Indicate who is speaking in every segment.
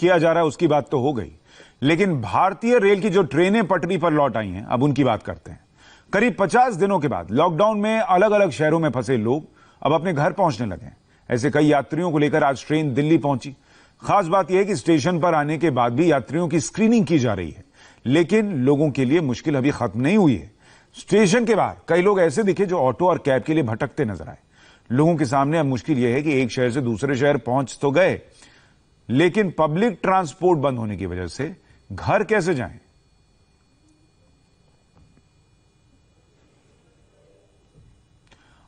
Speaker 1: किया जा रहा है उसकी बात तो हो गई, लेकिन भारतीय रेल की जो ट्रेनें पटरी पर लौट आई हैं, अब उनकी बात करते हैं। करीब 50 दिनों के बाद लॉकडाउन में अलग अलग शहरों में फंसे लोग अब अपने घर पहुंचने लगे हैं। ऐसे कई यात्रियों को लेकर आज ट्रेन दिल्ली पहुंची। खास बात यह है कि स्टेशन पर आने के बाद भी यात्रियों की स्क्रीनिंग की जा रही है, लेकिन लोगों के लिए मुश्किल अभी खत्म नहीं हुई है। स्टेशन के बाहर कई लोग ऐसे दिखे जो ऑटो और कैब के लिए भटकते नजर आए। लोगों के सामने अब मुश्किल यह है कि एक शहर से दूसरे शहर पहुंच तो गए, लेकिन पब्लिक ट्रांसपोर्ट बंद होने की वजह से घर कैसे जाएं?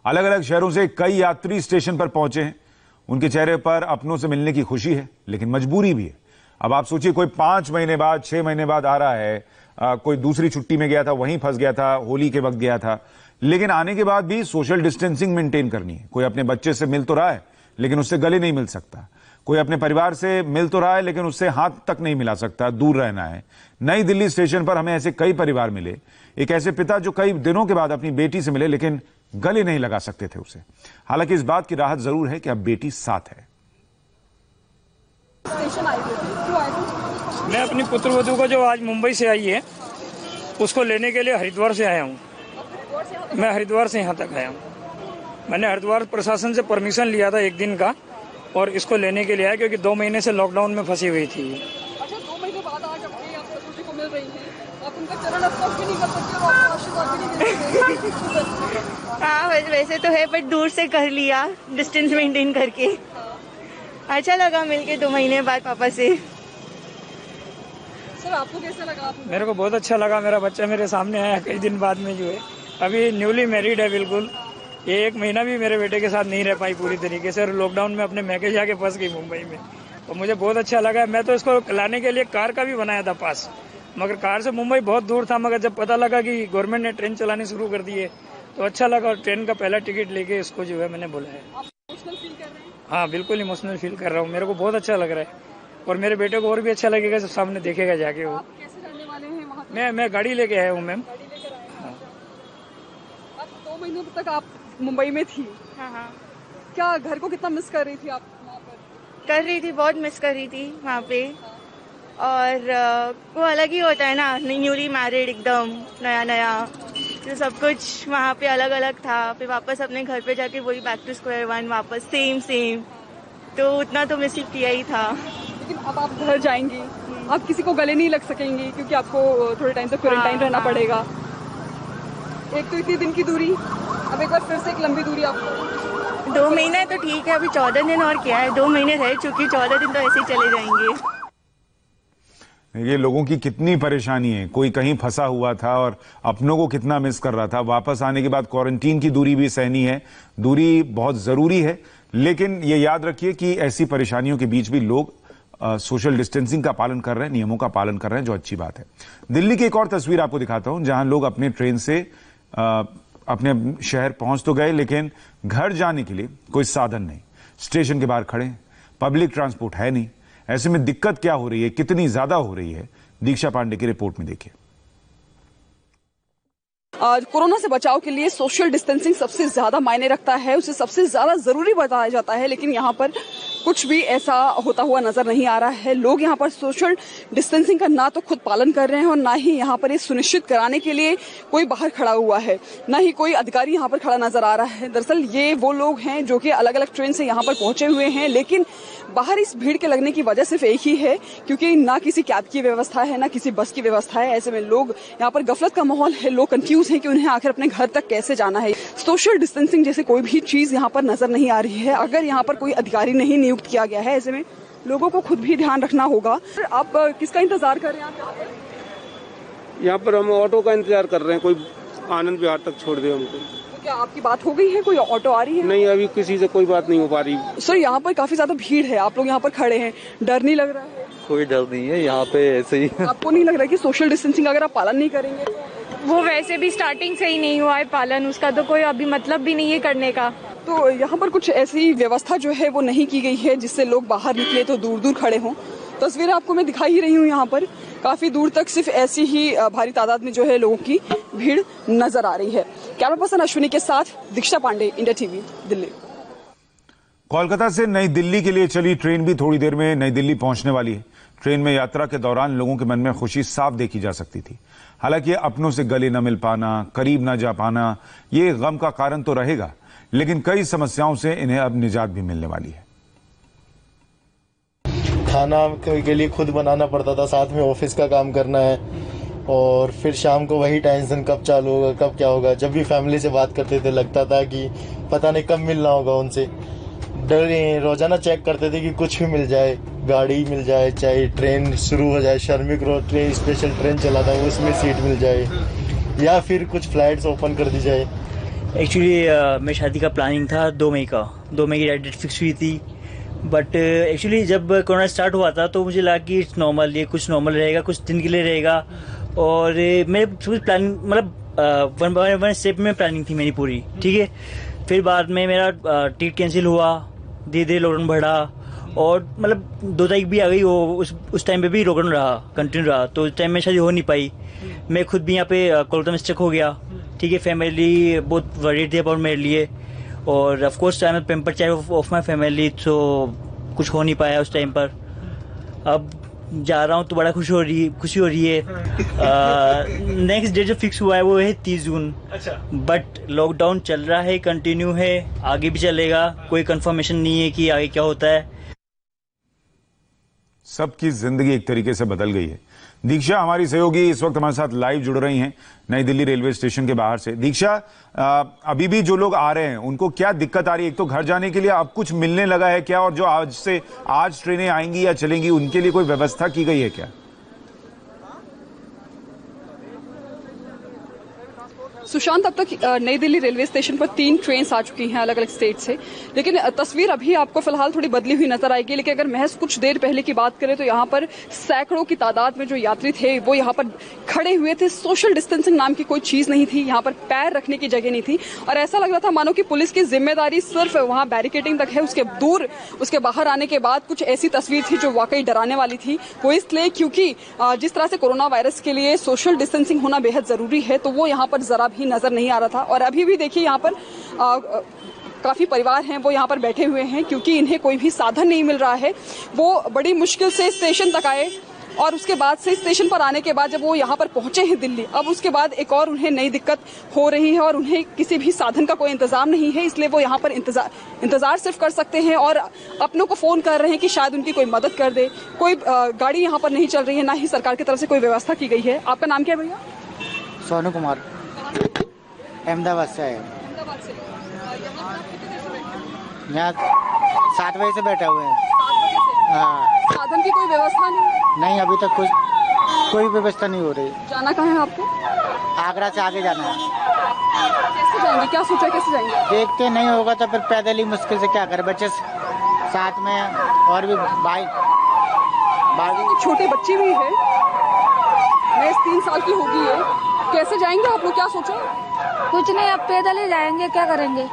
Speaker 1: अलग अलग शहरों से कई यात्री स्टेशन पर पहुंचे हैं। उनके चेहरे पर अपनों से मिलने की खुशी है, लेकिन मजबूरी भी है। अब आप सोचिए, कोई 5 महीने बाद 6 महीने बाद आ रहा है, कोई दूसरी छुट्टी में गया था, वहीं फंस गया था, होली के वक्त गया था, लेकिन आने के बाद भी सोशल डिस्टेंसिंग मेंटेन करनी है। कोई अपने बच्चे से मिल तो रहा है, लेकिन उससे गले नहीं मिल सकता। कोई अपने परिवार से मिल तो रहा है, लेकिन उससे हाथ तक नहीं मिला सकता, दूर रहना है। नई दिल्ली स्टेशन पर हमें ऐसे कई परिवार मिले। एक ऐसे पिता जो कई दिनों के बाद अपनी बेटी से मिले, लेकिन गले नहीं लगा सकते थे उसे। हालांकि इस बात की राहत जरूर है कि अब बेटी साथ है।
Speaker 2: मैं अपनी पुत्रवधू को जो आज मुंबई से आई है उसको लेने के लिए हरिद्वार से आया हूँ। मैं हरिद्वार से यहाँ तक आया हूँ। मैंने हरिद्वार प्रशासन से परमिशन लिया था 1 दिन का, और इसको लेने के लिए आया क्योंकि 2 महीने से लॉकडाउन में फंसी हुई थी।
Speaker 3: अच्छा, 2 महीने बाद आज आप पुत्री को मिल रही हैं, आप उनका चरण स्पर्श भी नहीं कर सकते और आपको आशीर्वाद भी नहीं मिल सकते।
Speaker 4: हाँ, वैसे तो है, बट दूर से कर लिया, डिस्टेंस मेंटेन करके। अच्छा लगा मिलके 2 महीने बाद पापा से।
Speaker 3: सर, आपको कैसा लगा?
Speaker 2: मेरे को बहुत अच्छा लगा। मेरा बच्चा मेरे सामने आया कई दिन बाद में, जो है अभी न्यूली मैरिड है बिल्कुल। ये 1 महीना भी मेरे बेटे के साथ नहीं रह पाई पूरी तरीके से, और लॉकडाउन में अपने मैके जाके फंस गई मुंबई में। तो मुझे बहुत अच्छा लगा। मैं तो इसको लाने के लिए कार का भी बनाया था पास, मगर कार से मुंबई बहुत दूर था। मगर जब पता लगा कि गवर्नमेंट ने ट्रेन चलानी शुरू कर दी है तो अच्छा लगा, और ट्रेन का पहला टिकट लेके इसको जो है मैंने बुलाया।
Speaker 3: आप इमोशनल फील कर रहे हैं?
Speaker 2: हाँ, बिल्कुल इमोशनल फील कर रहा हूँ। मेरे को बहुत अच्छा लग रहा है, और मेरे बेटे को और भी अच्छा लगेगा जब सामने देखेगा जाके। वो
Speaker 3: आप कैसे रहने वाले हैं वहाँ?
Speaker 2: मैं गाड़ी लेके आया हूँ मैम।
Speaker 3: गाड़ी लेकर आए हैं? अब 2 महीनों तक आप मुंबई में थी।
Speaker 4: हाँ,
Speaker 3: क्या घर को कितना मिस कर रही थी आप वहाँ पर?
Speaker 4: कर रही थी, बहुत मिस कर रही थी वहाँ पे। और वो अलग ही होता है ना, न्यूली मैरिड, एकदम नया नया, तो सब कुछ वहाँ पे अलग अलग था। फिर वापस अपने घर पे जाके वही बैक टू स्क्वायर वन, वापस सेम, तो उतना तो मिस किया ही था।
Speaker 3: लेकिन अब आप घर जाएंगी, आप किसी को गले नहीं लग सकेंगी क्योंकि आपको थोड़े टाइम तक क्वारंटाइन रहना पड़ेगा। एक तो इतनी दिन की दूरी, अब एक बार फिर से एक लंबी दूरी आपको।
Speaker 4: 2 महीने तो ठीक है, अभी 14 दिन और क्या है, 2 महीने रह चुकी, 14 दिन तो ऐसे ही चले जाएंगे।
Speaker 1: ये लोगों की कितनी परेशानी है। कोई कहीं फंसा हुआ था और अपनों को कितना मिस कर रहा था। वापस आने के बाद क्वारंटीन की दूरी भी सहनी है। दूरी बहुत जरूरी है, लेकिन ये याद रखिए कि ऐसी परेशानियों के बीच भी लोग सोशल डिस्टेंसिंग का पालन कर रहे हैं, नियमों का पालन कर रहे हैं, जो अच्छी बात है। दिल्ली की एक और तस्वीर आपको दिखाता हूं, जहां लोग अपने ट्रेन से अपने शहर पहुंच तो गए, लेकिन घर जाने के लिए कोई साधन नहीं। स्टेशन के बाहर खड़े, पब्लिक ट्रांसपोर्ट है नहीं। ऐसे में दिक्कत क्या हो रही है, कितनी ज्यादा हो रही है, दीक्षा पांडे की रिपोर्ट में देखिए।
Speaker 3: कोरोना से बचाव के लिए सोशल डिस्टेंसिंग सबसे ज्यादा मायने रखता है, उसे सबसे ज्यादा जरूरी बताया जाता है, लेकिन यहाँ पर कुछ भी ऐसा होता हुआ नजर नहीं आ रहा है। लोग यहाँ पर सोशल डिस्टेंसिंग का ना तो खुद पालन कर रहे हैं और ना ही यहाँ पर ये सुनिश्चित कराने के लिए कोई बाहर खड़ा हुआ है, ना ही कोई अधिकारी यहाँ पर खड़ा नजर आ रहा है। दरअसल ये वो लोग हैं जो कि अलग अलग ट्रेन से यहाँ पर पहुंचे हुए हैं, लेकिन बाहर इस भीड़ के लगने की वजह सिर्फ एक ही है, क्योंकि ना किसी कैब की व्यवस्था है, ना किसी बस की व्यवस्था है। ऐसे में लोग यहाँ पर गफलत का माहौल है, लोग कंफ्यूज हैं कि उन्हें आखिर अपने घर तक कैसे जाना है। सोशल डिस्टेंसिंग जैसे कोई भी चीज यहाँ पर नजर नहीं आ रही है। अगर यहाँ पर कोई अधिकारी नहीं नियुक्त किया गया है, ऐसे में लोगों को खुद भी ध्यान रखना होगा। आप किसका इंतजार कर रहे हैं?
Speaker 5: यहाँ पर हम ऑटो का इंतजार कर रहे हैं, कोई आनंद विहार तक छोड़ दे हमको।
Speaker 3: तो क्या आपकी बात हो गई है? कोई ऑटो आ रही है?
Speaker 5: नहीं, अभी किसी से कोई बात नहीं हो पा रही।
Speaker 3: सर, यहाँ पर काफी ज्यादा भीड़ है, आप लोग यहाँ पर खड़े हैं, डर नहीं लग रहा है?
Speaker 6: कोई डर नहीं है, यहाँ पे ऐसे ही।
Speaker 3: आपको नहीं लग रहा है कि सोशल डिस्टेंसिंग अगर आप पालन नहीं करेंगे?
Speaker 7: वो वैसे भी स्टार्टिंग से ही नहीं हुआ है पालन, उसका तो कोई अभी मतलब भी नहीं है करने का।
Speaker 3: तो यहाँ पर कुछ ऐसी व्यवस्था जो है वो नहीं की गई है जिससे लोग बाहर निकले तो दूर दूर खड़े हों। तस्वीरें आपको मैं दिखा ही रही हूँ, यहाँ पर काफी दूर तक सिर्फ ऐसी ही भारी तादाद में जो है लोगों की भीड़ नजर आ रही है। कैमरा पर्सन अश्विनी के साथ दीक्षा पांडे, इंडिया टीवी, दिल्ली।
Speaker 1: कोलकाता से नई दिल्ली के लिए चली ट्रेन भी थोड़ी देर में नई दिल्ली पहुंचने वाली है। ट्रेन में यात्रा के दौरान लोगों के मन में खुशी साफ देखी जा सकती थी। हालांकि अपनों से गले न मिल पाना, करीब न जा पाना, ये गम का कारण तो रहेगा, लेकिन कई समस्याओं से इन्हें अब निजात भी मिलने वाली है।
Speaker 8: खाना के लिए खुद बनाना पड़ता था, साथ में ऑफिस का काम करना है और फिर शाम को वही टेंशन, कब चालू होगा, कब क्या होगा। जब भी फैमिली से बात करते थे लगता था कि पता नहीं कब मिलना होगा उनसे। रोजाना चेक करते थे कि कुछ भी मिल जाए, गाड़ी मिल जाए, चाहे ट्रेन शुरू हो जाए, श्रमिक रोड ट्रेन स्पेशल ट्रेन चला था उसमें सीट मिल जाए, या फिर कुछ फ्लाइट्स ओपन कर दी जाए।
Speaker 9: एक्चुअली मेरी शादी का प्लानिंग था 2 मई का, 2 मई की डेट फिक्स हुई थी। बट एक्चुअली जब कोरोना स्टार्ट हुआ था तो मुझे लगा कि इट्स नॉर्मल, ये कुछ नॉर्मल रहेगा, कुछ दिन के लिए रहेगा। और मेरे प्लानिंग मतलब वन स्टेप में प्लानिंग थी मेरी पूरी, ठीक है। फिर बाद में मेरा टिकट कैंसिल हुआ, धीरे धीरे लॉकडाउन बढ़ा और मतलब 2 तारीख भी आ गई हो, उस टाइम पे भी लॉकडाउन रहा, कंटिन्यू रहा। तो उस टाइम में शादी हो नहीं पाई। मैं खुद भी यहाँ पे कोलकाता में स्टक हो गया, ठीक है। फैमिली बहुत वरीड थी अबाउट मेरे लिए और of course I am pamper child of my family, तो कुछ हो नहीं पाया उस टाइम पर। अब जा रहा हूँ तो बड़ा खुशी हो रही है। नेक्स्ट डेट जो फिक्स हुआ है वो है 30 जून। अच्छा। बट लॉकडाउन चल रहा है, कंटिन्यू है, आगे भी चलेगा, कोई कंफर्मेशन नहीं है कि आगे क्या होता है।
Speaker 1: सबकी जिंदगी एक तरीके से बदल गई है। दीक्षा हमारी सहयोगी इस वक्त हमारे साथ लाइव जुड़ रही हैं नई दिल्ली रेलवे स्टेशन के बाहर से। दीक्षा, अभी भी जो लोग आ रहे हैं उनको क्या दिक्कत आ रही है? एक तो घर जाने के लिए अब कुछ मिलने लगा है क्या, और जो आज ट्रेनें आएंगी या चलेंगी उनके लिए कोई व्यवस्था की गई है क्या?
Speaker 3: सुशांत, अब तक नई दिल्ली रेलवे स्टेशन पर 3 ट्रेन आ चुकी हैं अलग अलग स्टेट से, लेकिन तस्वीर अभी आपको फिलहाल थोड़ी बदली हुई नजर आएगी। लेकिन अगर महज कुछ देर पहले की बात करें तो यहाँ पर सैकड़ों की तादाद में जो यात्री थे वो यहाँ पर खड़े हुए थे। सोशल डिस्टेंसिंग नाम की कोई चीज नहीं थी, यहाँ पर पैर रखने की जगह नहीं थी और ऐसा लग रहा था मानो कि पुलिस की जिम्मेदारी सिर्फ वहाँ बैरिकेडिंग तक है, उसके दूर उसके बाहर आने के बाद कुछ ऐसी तस्वीर थी जो वाकई डराने वाली थी। वो इसलिए क्योंकि जिस तरह से कोरोना वायरस के लिए सोशल डिस्टेंसिंग होना बेहद जरूरी है, तो वो यहाँ पर जरा भी नजर नहीं आ रहा था। और अभी भी देखिए यहाँ पर काफी परिवार हैं वो यहाँ पर बैठे हुए हैं क्योंकि इन्हें कोई भी साधन नहीं मिल रहा है। वो बड़ी मुश्किल से स्टेशन तक आए और उसके बाद से स्टेशन पर आने के बाद जब वो यहाँ पर पहुंचे हैं दिल्ली, अब उसके बाद एक और उन्हें नई दिक्कत हो रही है और उन्हें किसी भी साधन का कोई इंतजाम नहीं है। इसलिए वो यहाँ पर इंतजार सिर्फ कर सकते हैं और अपनों को फोन कर रहे हैं कि शायद उनकी कोई मदद कर दे। कोई गाड़ी यहाँ पर नहीं चल रही है, ना ही सरकार की तरफ से कोई व्यवस्था की गई है। आपका नाम क्या है भैया?
Speaker 10: सोनू कुमार, अहमदाबाद से आए। यहाँ 7 बजे से बैठे हुए हैं। हाँ।
Speaker 3: साधन की कोई व्यवस्था
Speaker 10: नहीं, अभी तक कोई व्यवस्था नहीं हो रही।
Speaker 3: जाना कहाँ है आपको?
Speaker 10: आगरा से आगे जाना है।
Speaker 3: कैसे जाएंगे, क्या सोचा कैसे जाएंगे?
Speaker 10: देखते नहीं होगा तो फिर पैदल ही मुश्किल से क्या करें, बच्चे साथ में और भी भाई
Speaker 3: छोटे बच्चे भी है, मैं 3 साल की होगी है। कैसे जाएंगे आप लोग, क्या सोचा?
Speaker 7: कुछ नहीं, अब पैदल ही जाएंगे, क्या करेंगे।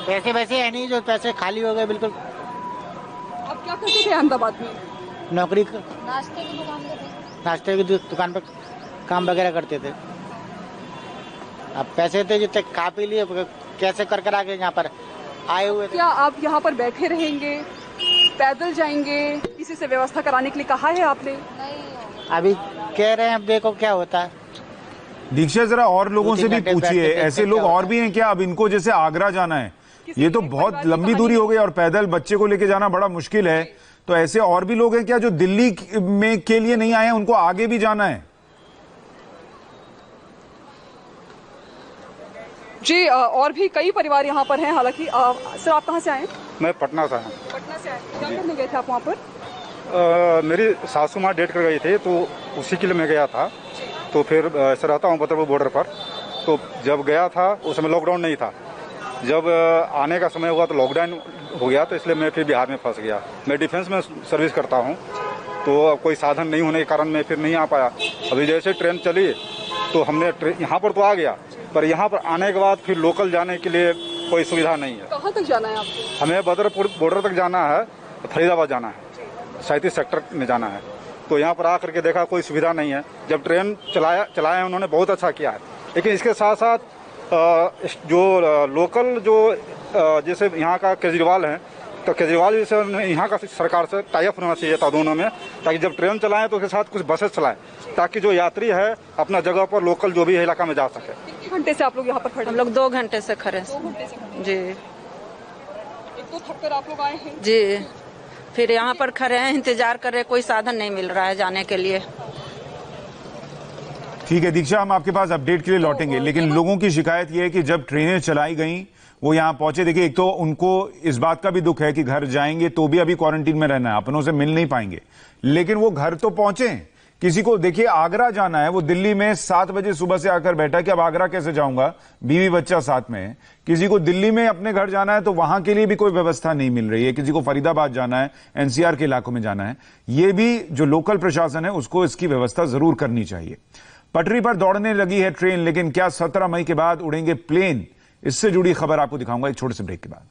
Speaker 10: पैसे वैसे है नहीं, जो पैसे खाली हो गए बिल्कुल।
Speaker 3: अब क्या करते थे अहमदाबाद में?
Speaker 10: नौकरी,
Speaker 7: नाश्ते
Speaker 10: की दुकान पर काम वगैरह करते थे। अब पैसे थे जितने खा पी लिए, कैसे कर आगे यहाँ पर आए हुए थे।
Speaker 3: क्या आप यहाँ पर बैठे रहेंगे, पैदल जाएंगे? किसी से व्यवस्था कराने के लिए कहा है आपने?
Speaker 10: अभी कह रहे हैं, अब देखो क्या होता है।
Speaker 1: दीक्षा, जरा और लोगों से भी पूछिए, ऐसे लोग और भी हैं क्या? अब इनको जैसे आगरा जाना है, ये तो बहुत लंबी दूरी हो गई और पैदल बच्चे को लेके जाना बड़ा मुश्किल है, तो ऐसे और भी लोग हैं क्या जो दिल्ली में के लिए नहीं आए हैं, उनको आगे भी जाना है?
Speaker 3: जी, और भी कई परिवार यहाँ पर हैं। हालांकि सर, आप कहाँ से आए?
Speaker 11: मैं पटना से आया।
Speaker 3: पटना से आए, क्या करने गए थे आप वहाँ पर?
Speaker 11: मेरी सासू माँ डेट कर गई थी तो उसी के लिए मैं गया था। तो फिर ऐसा रहता हूँ बदरपुर बॉर्डर पर, तो जब गया था उस समय लॉकडाउन नहीं था। जब आने का समय हुआ तो लॉकडाउन हो गया, तो इसलिए मैं फिर बिहार में फंस गया। मैं डिफेंस में सर्विस करता हूँ, तो कोई साधन नहीं होने के कारण मैं फिर नहीं आ पाया। अभी जैसे ट्रेन चली तो हमने यहाँ पर तो आ गया, पर यहाँ पर आने के बाद फिर लोकल जाने के लिए कोई सुविधा नहीं है।
Speaker 3: कहाँ तक जाना है आपको?
Speaker 11: हमें बदरपुर बॉर्डर तक जाना है, फरीदाबाद जाना है, 37 सेक्टर में जाना है। तो यहाँ पर आकर के देखा कोई सुविधा नहीं है। जब ट्रेन चलाया उन्होंने बहुत अच्छा किया है, लेकिन इसके साथ साथ जो लोकल जो जैसे यहाँ का केजरीवाल है, तो केजरीवाल जैसे यहाँ का सरकार से टाई अप होना चाहिए था दोनों में, ताकि जब ट्रेन चलाएं तो उसके साथ कुछ बसेस चलाएं, ताकि जो यात्री है अपना जगह पर लोकल जो भी है इलाका में जा सके।
Speaker 3: कितने घंटे से आप लोग यहाँ पर खड़े?
Speaker 12: हम लोग 2 घंटे से खड़े जी।
Speaker 3: एक तो थक कर आप लोग आए हैं
Speaker 12: जी, फिर यहाँ पर खड़े हैं, इंतजार कर रहे, कोई साधन नहीं मिल रहा है जाने के लिए।
Speaker 1: ठीक है दीक्षा, हम आपके पास अपडेट के लिए लौटेंगे, लेकिन लोगों की शिकायत यह है कि जब ट्रेनें चलाई गई वो यहाँ पहुंचे, देखिए एक तो उनको इस बात का भी दुख है कि घर जाएंगे तो भी अभी क्वारंटीन में रहना है, अपनों से मिल नहीं पाएंगे, लेकिन वो घर तो पहुंचे। किसी को देखिए आगरा जाना है, वो दिल्ली में 7 बजे सुबह से आकर बैठा कि अब आगरा कैसे जाऊंगा, बीवी बच्चा साथ में है। किसी को दिल्ली में अपने घर जाना है तो वहां के लिए भी कोई व्यवस्था नहीं मिल रही है। किसी को फरीदाबाद जाना है, एनसीआर के इलाकों में जाना है। ये भी जो लोकल प्रशासन है उसको इसकी व्यवस्था जरूर करनी चाहिए। पटरी पर दौड़ने लगी है ट्रेन, लेकिन क्या 17 मई के बाद उड़ेंगे प्लेन? इससे जुड़ी खबर आपको दिखाऊंगा एक छोटे से ब्रेक के बाद।